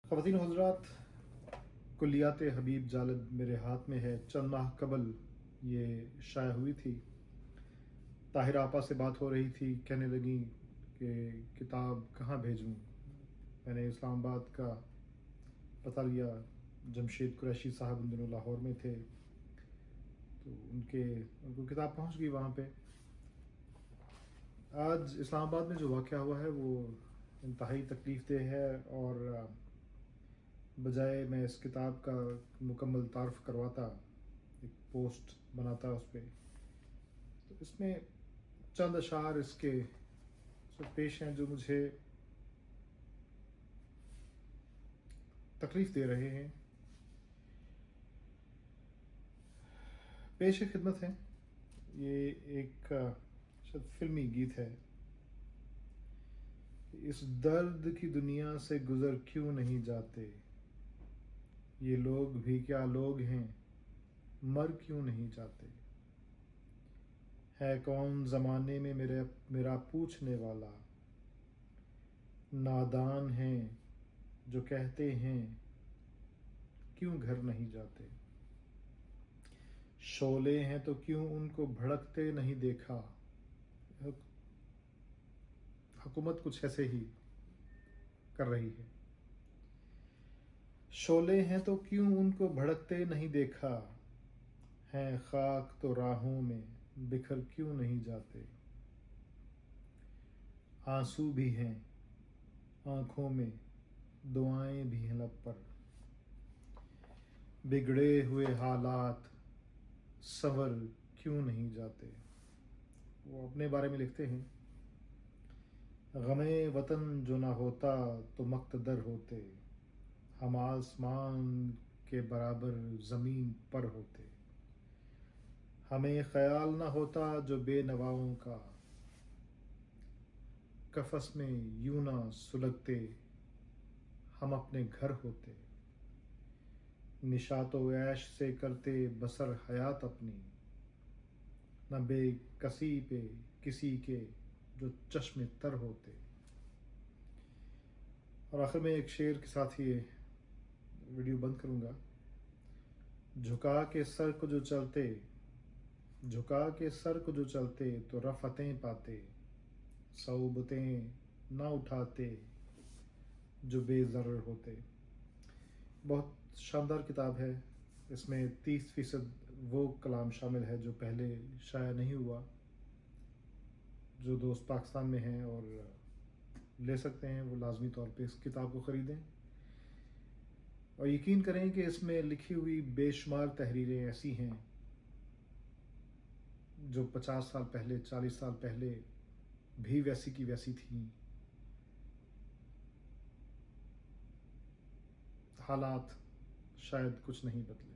ख़वातीन हज़रात, कुल्लियात हबीब जालद मेरे हाथ में है। चंद माह कबल ये शाया हुई थी। ताहिरा आपा से बात हो रही थी, कहने लगी कि किताब कहाँ भेजूँ। मैंने इस्लामाबाद का पता लिया। जमशेद कुरैशी साहब उन दिनों लाहौर में थे, तो उनको किताब पहुँच गई वहाँ पे। आज इस्लामाबाद में जो वाक़या हुआ है वो इंतहाई तकलीफ़ देह है, और बजाय मैं इस किताब का मुकम्मल तारफ़ करवाता, एक पोस्ट बनाता उस पर, तो इसमें चंद अशार इसके जो पेश हैं जो मुझे तकलीफ़ दे रहे हैं। पेश खिदमत है। ये एक शायद फिल्मी गीत है। इस दर्द की दुनिया से गुज़र क्यों नहीं जाते, ये लोग भी क्या लोग हैं, मर क्यों नहीं जाते। है कौन ज़माने में मेरा पूछने वाला, नादान हैं जो कहते हैं क्यों घर नहीं जाते। शोले हैं तो क्यों उनको भड़कते नहीं देखा। हुकूमत कुछ ऐसे ही कर रही है। शोले हैं तो क्यों उनको भड़कते नहीं देखा, हैं खाक तो राहों में बिखर क्यों नहीं जाते। आंसू भी हैं आँखों में, दुआएं भी हैं लब पर, बिगड़े हुए हालात संवर क्यों नहीं जाते। वो अपने बारे में लिखते हैं, गमे वतन जो ना होता तो मक्तदर होते, हम आसमान के बराबर ज़मीन पर होते। हमें ख्याल ना होता जो बेनवाओं का, कफस में यूं ना सुलगते, हम अपने घर होते। निशातो ऐश से करते बसर हयात अपनी, न बेकसी पे किसी के जो चश्मे तर होते। और आखिर में एक शेर के साथ ही वीडियो बंद करूँगा। झुका के सर को जो चलते, झुका के सर को जो चलते तो रफ़तें पाते, सऊबतें ना उठाते जो बेज़र्र होते। बहुत शानदार किताब है। इसमें 30% वो कलाम शामिल है जो पहले शाया नहीं हुआ। जो दोस्त पाकिस्तान में हैं और ले सकते हैं वो लाजमी तौर पे इस किताब को ख़रीदें, और यकीन करें कि इसमें लिखी हुई बेशुमार तहरीरें ऐसी हैं जो 50 साल पहले, 40 साल पहले भी वैसी की वैसी थीं। हालात शायद कुछ नहीं बदले।